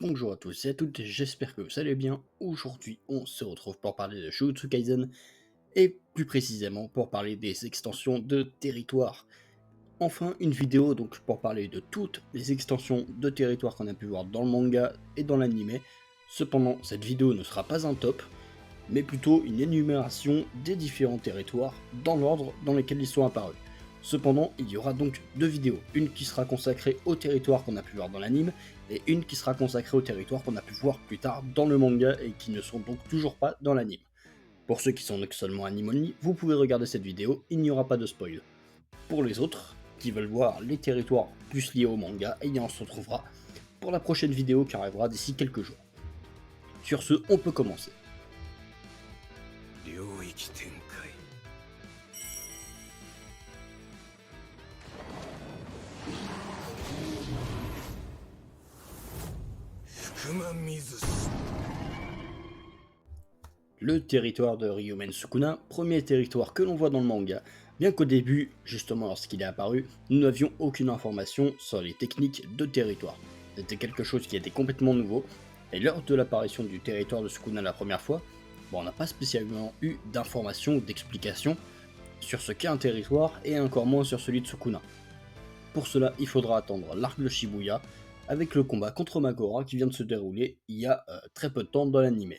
Bonjour à tous et à toutes, j'espère que vous allez bien. Aujourd'hui, on se retrouve pour parler de Jujutsu Kaisen et plus précisément pour parler des extensions de territoire. Enfin, une vidéo donc pour parler de toutes les extensions de territoire qu'on a pu voir dans le manga et dans l'anime. Cependant, cette vidéo ne sera pas un top, mais plutôt une énumération des différents territoires dans l'ordre dans lequel ils sont apparus. Cependant, il y aura donc deux vidéos, une qui sera consacrée au territoire qu'on a pu voir dans l'anime, et une qui sera consacrée au territoire qu'on a pu voir plus tard dans le manga et qui ne sont donc toujours pas dans l'anime. Pour ceux qui sont donc seulement anime only, vous pouvez regarder cette vidéo, il n'y aura pas de spoil. Pour les autres, qui veulent voir les territoires plus liés au manga, et bien on se retrouvera pour la prochaine vidéo qui arrivera d'ici quelques jours. Sur ce, on peut commencer. 領域展開福間水氏 Le territoire de Ryumen Sukuna, premier territoire que l'on voit dans le manga, bien qu'au début, justement lorsqu'il est apparu, nous n'avions aucune information sur les techniques de territoire. C'était quelque chose qui était complètement nouveau, et lors de l'apparition du territoire de Sukuna la première fois, on n'a pas spécialement eu d'informations ou d'explications sur ce qu'est un territoire et encore moins sur celui de Sukuna. Pour cela, il faudra attendre l'arc de Shibuya, avec le combat contre Magora qui vient de se dérouler il y a très peu de temps dans l'anime.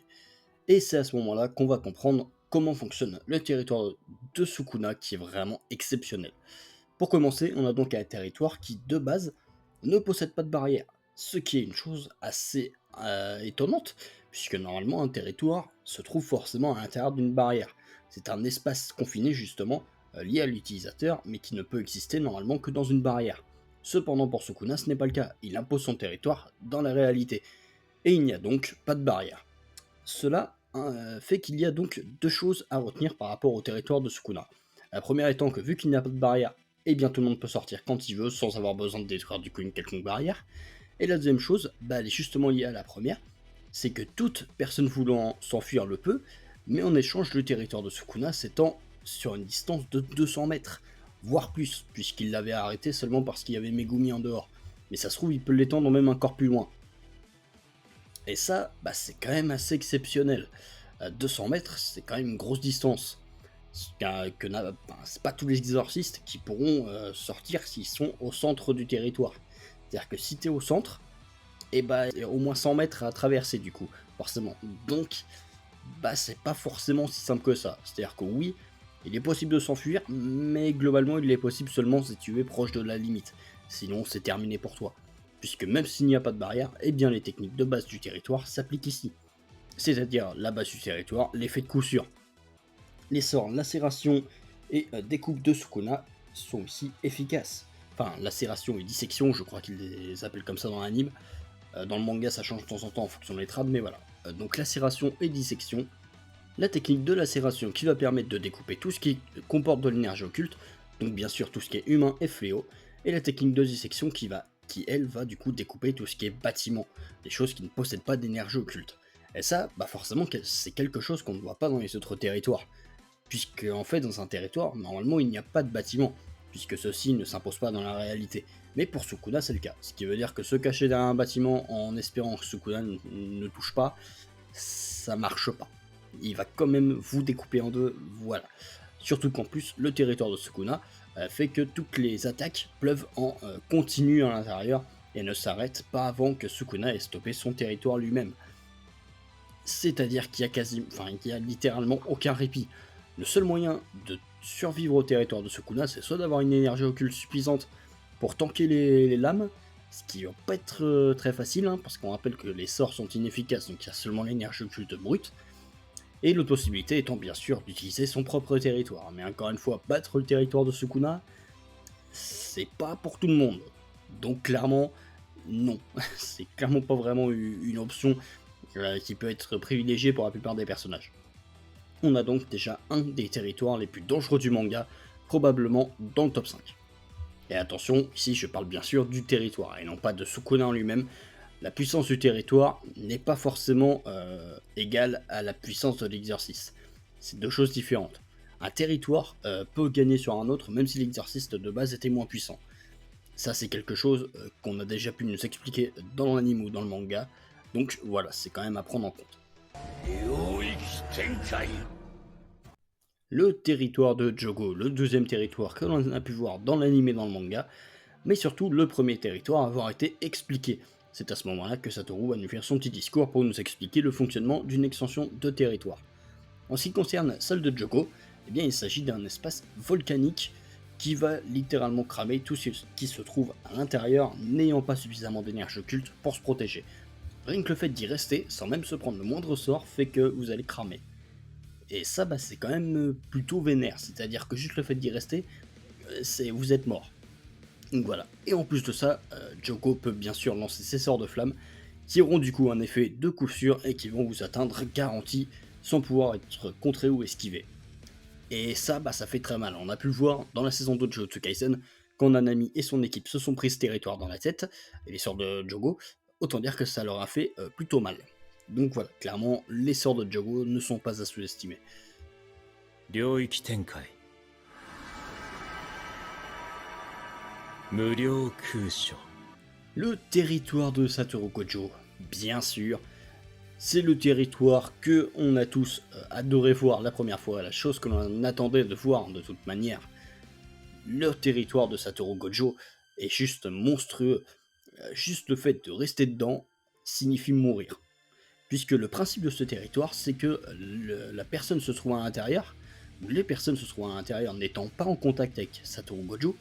Et c'est à ce moment-là qu'on va comprendre comment fonctionne le territoire de Sukuna qui est vraiment exceptionnel. Pour commencer, on a donc un territoire qui de base ne possède pas de barrière, ce qui est une chose assez étonnante, puisque normalement un territoire se trouve forcément à l'intérieur d'une barrière. C'est un espace confiné justement lié à l'utilisateur, mais qui ne peut exister normalement que dans une barrière. Cependant pour Sukuna ce n'est pas le cas, il impose son territoire dans la réalité, et il n'y a donc pas de barrière. Cela fait qu'il y a donc deux choses à retenir par rapport au territoire de Sukuna. La première étant que vu qu'il n'y a pas de barrière, eh bien tout le monde peut sortir quand il veut sans avoir besoin de détruire du coup une quelconque barrière. Et la deuxième chose, elle est justement liée à la première, c'est que toute personne voulant s'enfuir le peut, mais en échange le territoire de Sukuna s'étend sur une distance de 200 mètres, voire plus, puisqu'il l'avait arrêté seulement parce qu'il y avait Megumi en dehors. Mais ça se trouve, il peut l'étendre même encore plus loin. Et ça, c'est quand même assez exceptionnel. 200 mètres, c'est quand même une grosse distance. C'est pas tous les exorcistes qui pourront sortir s'ils sont au centre du territoire. C'est-à-dire que si t'es au centre, et il y a au moins 100 mètres à traverser du coup, forcément. Donc, c'est pas forcément si simple que ça. C'est-à-dire que oui, il est possible de s'enfuir, mais globalement, il est possible seulement si tu es proche de la limite. Sinon, c'est terminé pour toi. Puisque même s'il n'y a pas de barrière, eh bien les techniques de base du territoire s'appliquent ici. C'est-à-dire la base du territoire, l'effet de coup sûr. Les sorts lacération et découpe de Sukuna sont ici efficaces. Enfin, lacération et dissection, je crois qu'ils les appellent comme ça dans l'anime. Dans le manga, ça change de temps en temps en fonction des trades, mais voilà. Donc lacération et dissection. La technique de lacération qui va permettre de découper tout ce qui comporte de l'énergie occulte, donc bien sûr tout ce qui est humain et fléau, et la technique de dissection qui elle va du coup découper tout ce qui est bâtiment, des choses qui ne possèdent pas d'énergie occulte. Et ça, forcément, c'est quelque chose qu'on ne voit pas dans les autres territoires, puisque en fait dans un territoire, normalement il n'y a pas de bâtiment, puisque ceci ne s'impose pas dans la réalité. Mais pour Sukuna c'est le cas, ce qui veut dire que se cacher derrière un bâtiment en espérant que Sukuna ne touche pas, ça marche pas. Il va quand même vous découper en deux, voilà. Surtout qu'en plus, le territoire de Sukuna fait que toutes les attaques pleuvent en continu à l'intérieur et ne s'arrêtent pas avant que Sukuna ait stoppé son territoire lui-même. C'est-à-dire qu'il y a littéralement aucun répit. Le seul moyen de survivre au territoire de Sukuna, c'est soit d'avoir une énergie occulte suffisante pour tanker les lames, ce qui va pas être très facile, parce qu'on rappelle que les sorts sont inefficaces, donc il y a seulement l'énergie occulte brute, et l'autre possibilité étant bien sûr d'utiliser son propre territoire. Mais encore une fois, battre le territoire de Sukuna, c'est pas pour tout le monde. Donc clairement, non. C'est clairement pas vraiment une option qui peut être privilégiée pour la plupart des personnages. On a donc déjà un des territoires les plus dangereux du manga, probablement dans le top 5. Et attention, ici je parle bien sûr du territoire, et non pas de Sukuna en lui-même. La puissance du territoire n'est pas forcément égale à la puissance de l'exercice. C'est deux choses différentes. Un territoire peut gagner sur un autre même si l'exercice de base était moins puissant. Ça c'est quelque chose qu'on a déjà pu nous expliquer dans l'anime ou dans le manga, donc voilà, c'est quand même à prendre en compte. 領域展開 Le territoire de Jogo, le deuxième territoire que l'on a pu voir dans l'anime et dans le manga, mais surtout le premier territoire à avoir été expliqué. C'est à ce moment-là que Satoru va nous faire son petit discours pour nous expliquer le fonctionnement d'une extension de territoire. En ce qui concerne celle de Jogo, eh bien, il s'agit d'un espace volcanique qui va littéralement cramer tout ce qui se trouve à l'intérieur, n'ayant pas suffisamment d'énergie occulte pour se protéger. Rien que le fait d'y rester, sans même se prendre le moindre sort, fait que vous allez cramer. Et ça, c'est quand même plutôt vénère, c'est-à-dire que juste le fait d'y rester, vous êtes mort. Donc voilà. Et en plus de ça, Jogo peut bien sûr lancer ses sorts de flamme, qui auront du coup un effet de coup sûr et qui vont vous atteindre garanti, sans pouvoir être contré ou esquivé. Et ça, ça fait très mal. On a pu le voir dans la saison 2 de Jujutsu Kaisen, quand Nanami et son équipe se sont pris ce territoire dans la tête, et les sorts de Jogo, autant dire que ça leur a fait plutôt mal. Donc voilà, clairement, les sorts de Jogo ne sont pas à sous-estimer. 領域展開無料空所 Le territoire de Satoru Gojo, bien sûr, c'est le territoire que on a tous adoré voir la première fois, la chose que l'on attendait de voir de toute manière. Le territoire de Satoru Gojo est juste monstrueux, juste le fait de rester dedans signifie mourir. Puisque le principe de ce territoire, c'est que la personne se trouve à l'intérieur, ou les personnes se trouvent à l'intérieur n'étant pas en contact avec Satoru Gojo,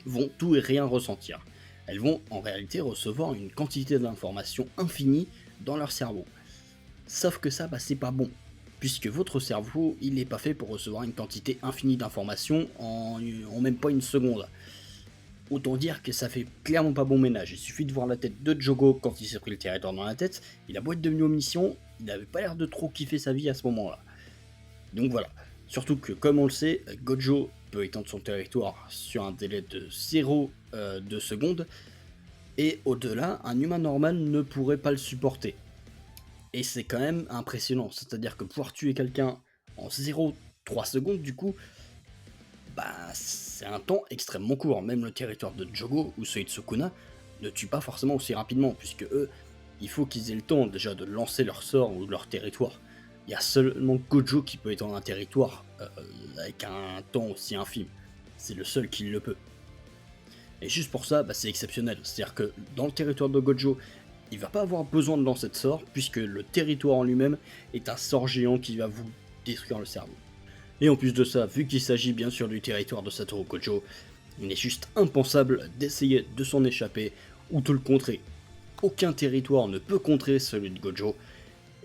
vont tout et rien ressentir. Elles vont en réalité recevoir une quantité d'informations infinie dans leur cerveau. Sauf que ça, c'est pas bon, puisque votre cerveau, il n'est pas fait pour recevoir une quantité infinie d'informations en même pas une seconde. Autant dire que ça fait clairement pas bon ménage. Il suffit de voir la tête de Jogo quand il s'est pris le territoire dans la tête, il a beau être devenu omniscient, il n'avait pas l'air de trop kiffer sa vie à ce moment-là. Donc voilà. Surtout que, comme on le sait, Gojo peut étendre son territoire sur un délai de 0,2 secondes, et au-delà, un humain normal ne pourrait pas le supporter. Et c'est quand même impressionnant, c'est-à-dire que pouvoir tuer quelqu'un en 0,3 secondes, du coup, c'est un temps extrêmement court. Même le territoire de Jogo ou celui de Sukuna ne tue pas forcément aussi rapidement, puisque eux, il faut qu'ils aient le temps déjà de lancer leur sort ou leur territoire. Il y a seulement Gojo qui peut étendre un territoire avec un temps aussi infime. C'est le seul qui le peut. Et juste pour ça, c'est exceptionnel. C'est-à-dire que dans le territoire de Gojo, il va pas avoir besoin de lancer de sort, puisque le territoire en lui-même est un sort géant qui va vous détruire le cerveau. Et en plus de ça, vu qu'il s'agit bien sûr du territoire de Satoru Gojo, il est juste impensable d'essayer de s'en échapper ou de le contrer. Aucun territoire ne peut contrer celui de Gojo,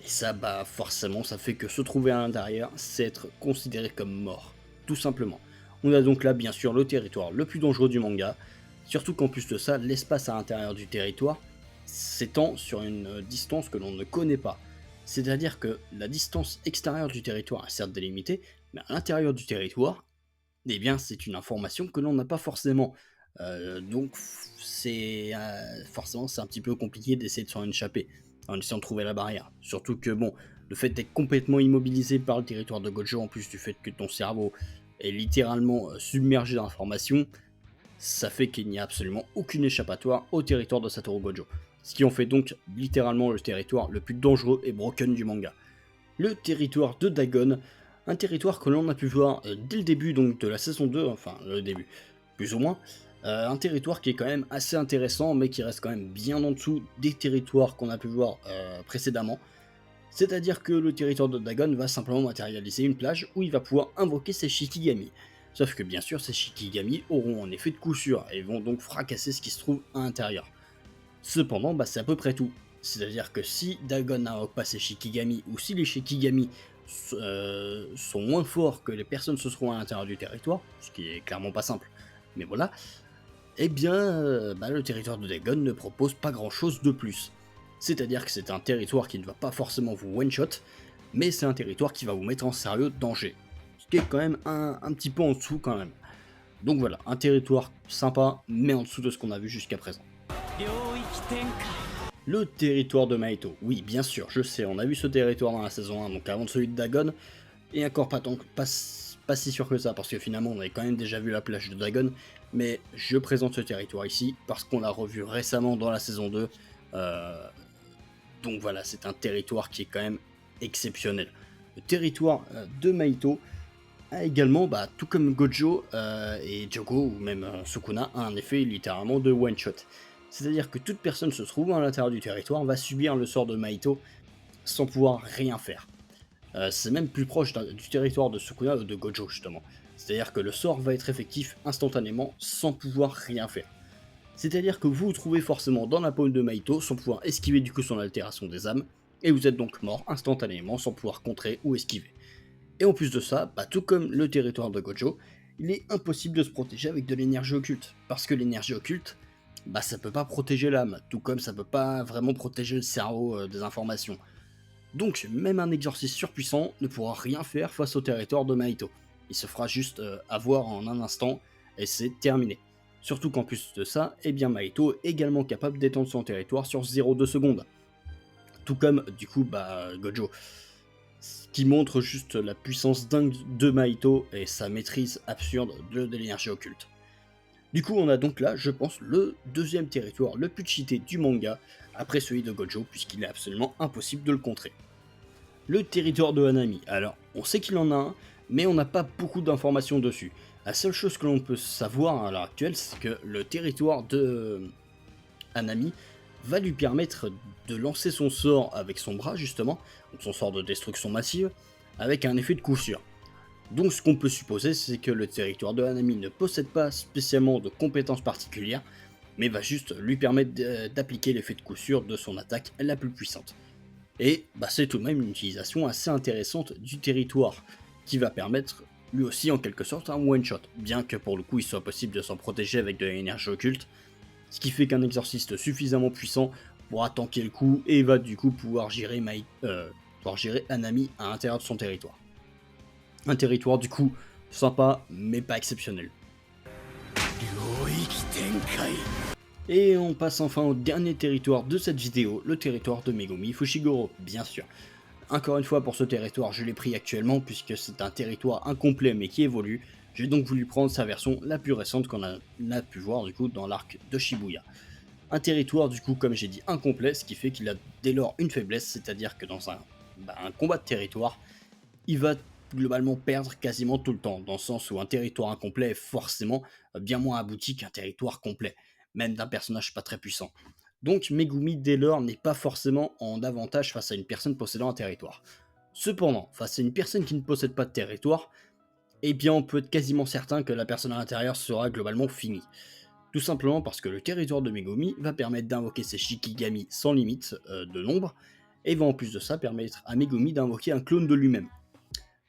et ça, forcément, ça fait que se trouver à l'intérieur, c'est être considéré comme mort, tout simplement. On a donc là, bien sûr, le territoire le plus dangereux du manga, surtout qu'en plus de ça, l'espace à l'intérieur du territoire s'étend sur une distance que l'on ne connaît pas. C'est-à-dire que la distance extérieure du territoire est certes délimitée, mais à l'intérieur du territoire, c'est une information que l'on n'a pas forcément. Donc, forcément, c'est un petit peu compliqué d'essayer de s'en échapper, en essayant de trouver la barrière. Surtout que, le fait d'être complètement immobilisé par le territoire de Gojo, en plus du fait que ton cerveau est littéralement submergé d'informations, ça fait qu'il n'y a absolument aucune échappatoire au territoire de Satoru Gojo. Ce qui en fait donc littéralement le territoire le plus dangereux et broken du manga. Le territoire de Dagon, un territoire que l'on a pu voir dès le début donc, de la saison 2, enfin le début, plus ou moins, un territoire qui est quand même assez intéressant, mais qui reste quand même bien en dessous des territoires qu'on a pu voir précédemment. C'est-à-dire que le territoire de Dagon va simplement matérialiser une plage où il va pouvoir invoquer ses Shikigami. Sauf que bien sûr, ces Shikigami auront un effet de coup sûr et vont donc fracasser ce qui se trouve à l'intérieur. Cependant, c'est à peu près tout. C'est-à-dire que si Dagon n'invoque pas ses Shikigami, ou si les Shikigami sont moins forts que les personnes se trouvent à l'intérieur du territoire, ce qui est clairement pas simple, mais voilà, le territoire de Dagon ne propose pas grand-chose de plus. C'est-à-dire que c'est un territoire qui ne va pas forcément vous one-shot, mais c'est un territoire qui va vous mettre en sérieux danger. Ce qui est quand même un petit peu en dessous quand même. Donc voilà, un territoire sympa, mais en dessous de ce qu'on a vu jusqu'à présent. Le territoire de Mahito. Oui, bien sûr, je sais, on a vu ce territoire dans la saison 1, donc avant celui de Dagon, et encore pas si sûr que ça, parce que finalement on avait quand même déjà vu la plage de Dagon, mais je présente ce territoire ici parce qu'on l'a revu récemment dans la saison 2. Euh, donc voilà, c'est un territoire qui est quand même exceptionnel. Le territoire de Mahito a également, tout comme Gojo et Jogo ou même Sukuna, a un effet littéralement de one-shot. C'est-à-dire que toute personne se trouvant à l'intérieur du territoire va subir le sort de Mahito sans pouvoir rien faire. C'est même plus proche du territoire de Sukuna ou de Gojo justement. C'est-à-dire que le sort va être effectif instantanément sans pouvoir rien faire. C'est-à-dire que vous vous trouvez forcément dans la paume de Mahito sans pouvoir esquiver du coup son altération des âmes, et vous êtes donc mort instantanément sans pouvoir contrer ou esquiver. Et en plus de ça, tout comme le territoire de Gojo, il est impossible de se protéger avec de l'énergie occulte, parce que l'énergie occulte, ça peut pas protéger l'âme, tout comme ça peut pas vraiment protéger le cerveau des informations. Donc même un exorciste surpuissant ne pourra rien faire face au territoire de Mahito. Il se fera juste avoir en un instant, et c'est terminé. Surtout qu'en plus de ça, Mahito est également capable d'étendre son territoire sur 0,2 secondes. Tout comme du coup Gojo. Ce qui montre juste la puissance dingue de Mahito et sa maîtrise absurde de l'énergie occulte. Du coup, on a donc là, je pense, le deuxième territoire le plus cheaté du manga, après celui de Gojo, puisqu'il est absolument impossible de le contrer. Le territoire de Hanami. Alors, on sait qu'il en a un, mais on n'a pas beaucoup d'informations dessus. La seule chose que l'on peut savoir à l'heure actuelle, c'est que le territoire de Hanami va lui permettre de lancer son sort avec son bras, justement, donc son sort de destruction massive, avec un effet de coup sûr. Donc ce qu'on peut supposer, c'est que le territoire de Hanami ne possède pas spécialement de compétences particulières, mais va juste lui permettre d'appliquer l'effet de coup sûr de son attaque la plus puissante. Et c'est tout de même une utilisation assez intéressante du territoire, qui va permettre lui aussi en quelque sorte un one-shot, bien que pour le coup il soit possible de s'en protéger avec de l'énergie occulte, ce qui fait qu'un exorciste suffisamment puissant pourra tanker le coup et va du coup pouvoir gérer Hanami à l'intérieur de son territoire. Un territoire du coup sympa mais pas exceptionnel. Et on passe enfin au dernier territoire de cette vidéo, le territoire de Megumi Fushiguro, bien sûr. Encore une fois pour ce territoire je l'ai pris actuellement puisque c'est un territoire incomplet mais qui évolue. J'ai donc voulu prendre sa version la plus récente qu'on a pu voir du coup dans l'arc de Shibuya. Un territoire du coup comme j'ai dit incomplet, ce qui fait qu'il a dès lors une faiblesse, c'est-à-dire que dans un combat de territoire, il va globalement perdre quasiment tout le temps, dans le sens où un territoire incomplet est forcément bien moins abouti qu'un territoire complet, même d'un personnage pas très puissant. Donc Megumi dès lors n'est pas forcément en avantage face à une personne possédant un territoire. Cependant, face à une personne qui ne possède pas de territoire, on peut être quasiment certain que la personne à l'intérieur sera globalement finie. Tout simplement parce que le territoire de Megumi va permettre d'invoquer ses Shikigami sans limite de nombre, et va en plus de ça permettre à Megumi d'invoquer un clone de lui-même.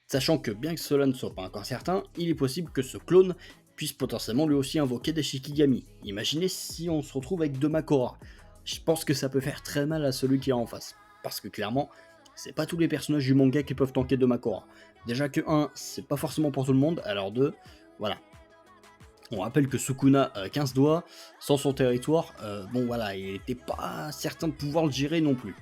Sachant que bien que cela ne soit pas encore certain, il est possible que ce clone puisse potentiellement lui aussi invoquer des Shikigami. Imaginez si on se retrouve avec deux Makora. Je pense que ça peut faire très mal à celui qui est en face. Parce que clairement, c'est pas tous les personnages du manga qui peuvent tanker de Makora. Déjà que 1, c'est pas forcément pour tout le monde, alors 2, voilà. On rappelle que Sukuna a 15 doigts, sans son territoire, il n'était pas certain de pouvoir le gérer non plus.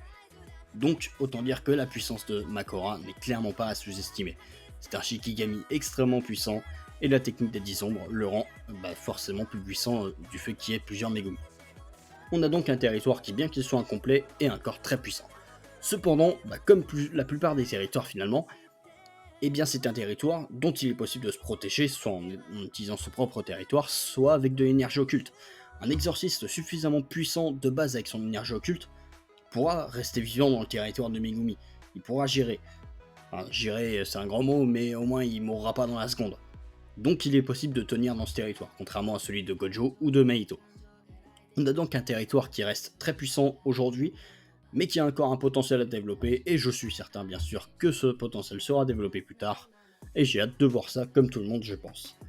Donc autant dire que la puissance de Makora n'est clairement pas à sous-estimer. C'est un Shikigami extrêmement puissant, et la technique des 10 ombres le rend forcément plus puissant du fait qu'il y ait plusieurs Megumi. On a donc un territoire qui, bien qu'il soit incomplet, est un corps très puissant. Cependant, comme la plupart des territoires finalement, c'est un territoire dont il est possible de se protéger soit en utilisant son propre territoire, soit avec de l'énergie occulte. Un exorciste suffisamment puissant de base avec son énergie occulte pourra rester vivant dans le territoire de Megumi. Il pourra gérer. Enfin, gérer, c'est un grand mot, mais au moins il mourra pas dans la seconde. Donc il est possible de tenir dans ce territoire, contrairement à celui de Gojo ou de Mahito. On a donc un territoire qui reste très puissant aujourd'hui, mais qui a encore un potentiel à développer, et je suis certain bien sûr que ce potentiel sera développé plus tard, et j'ai hâte de voir ça comme tout le monde je pense.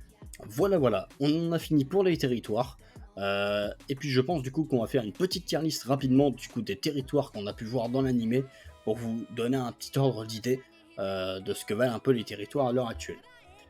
Voilà, on en a fini pour les territoires, et puis je pense du coup qu'on va faire une petite tier list rapidement du coup des territoires qu'on a pu voir dans l'animé, pour vous donner un petit ordre d'idée de ce que valent un peu les territoires à l'heure actuelle.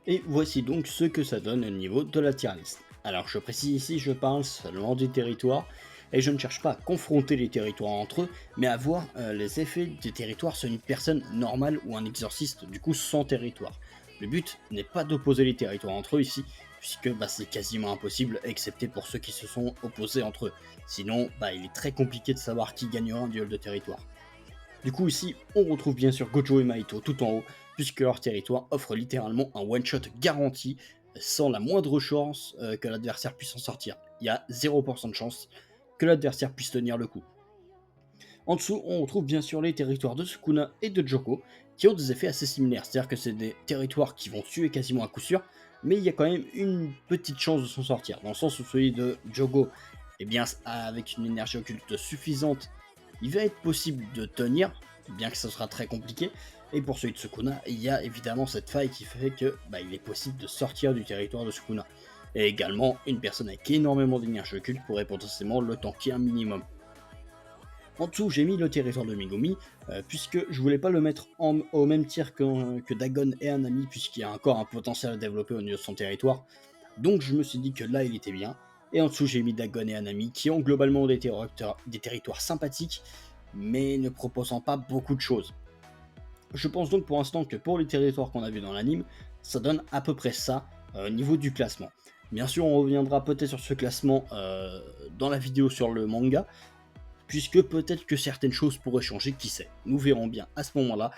Et voici donc ce que ça donne au niveau de la tier list. Alors je précise ici, je parle seulement des territoires, et je ne cherche pas à confronter les territoires entre eux, mais à voir les effets des territoires sur une personne normale ou un exorciste du coup sans territoire. Le but n'est pas d'opposer les territoires entre eux ici, puisque c'est quasiment impossible, excepté pour ceux qui se sont opposés entre eux. Sinon, il est très compliqué de savoir qui gagnera un duel de territoire. Du coup ici, on retrouve bien sûr Gojo et Mahito tout en haut, puisque leur territoire offre littéralement un one-shot garanti, sans la moindre chance que l'adversaire puisse en sortir. Il y a 0% de chance que l'adversaire puisse tenir le coup. En dessous, on retrouve bien sûr les territoires de Sukuna et de Joko, qui ont des effets assez similaires, c'est-à-dire que c'est des territoires qui vont tuer quasiment à coup sûr, mais il y a quand même une petite chance de s'en sortir, dans le sens où celui de Joko, avec une énergie occulte suffisante, il va être possible de tenir, bien que ce sera très compliqué, et pour celui de Sukuna, il y a évidemment cette faille qui fait que il est possible de sortir du territoire de Sukuna. Et également, une personne avec énormément d'énergie occulte pourrait potentiellement le tanker un minimum. En dessous, j'ai mis le territoire de Megumi, puisque je voulais pas le mettre au même tiers que Dagon et Anami, puisqu'il y a encore un potentiel à développer au niveau de son territoire. Donc je me suis dit que là, il était bien. Et en dessous, j'ai mis Dagon et Anami, qui ont globalement des territoires sympathiques, mais ne proposant pas beaucoup de choses. Je pense donc pour l'instant que pour les territoires qu'on a vus dans l'anime, ça donne à peu près ça au niveau du classement. Bien sûr, on reviendra peut-être sur ce classement dans la vidéo sur le manga, puisque peut-être que certaines choses pourraient changer, qui sait. Nous verrons bien à ce moment-là.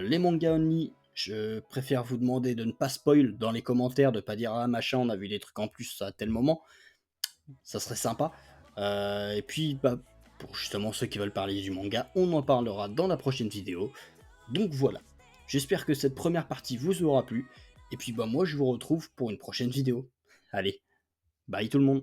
Les mangas only, je préfère vous demander de ne pas spoil dans les commentaires, de pas dire ah machin, on a vu des trucs en plus à tel moment, ça serait sympa. Et puis pour justement ceux qui veulent parler du manga, on en parlera dans la prochaine vidéo. Donc voilà, j'espère que cette première partie vous aura plu, et puis moi je vous retrouve pour une prochaine vidéo. Allez, bye tout le monde.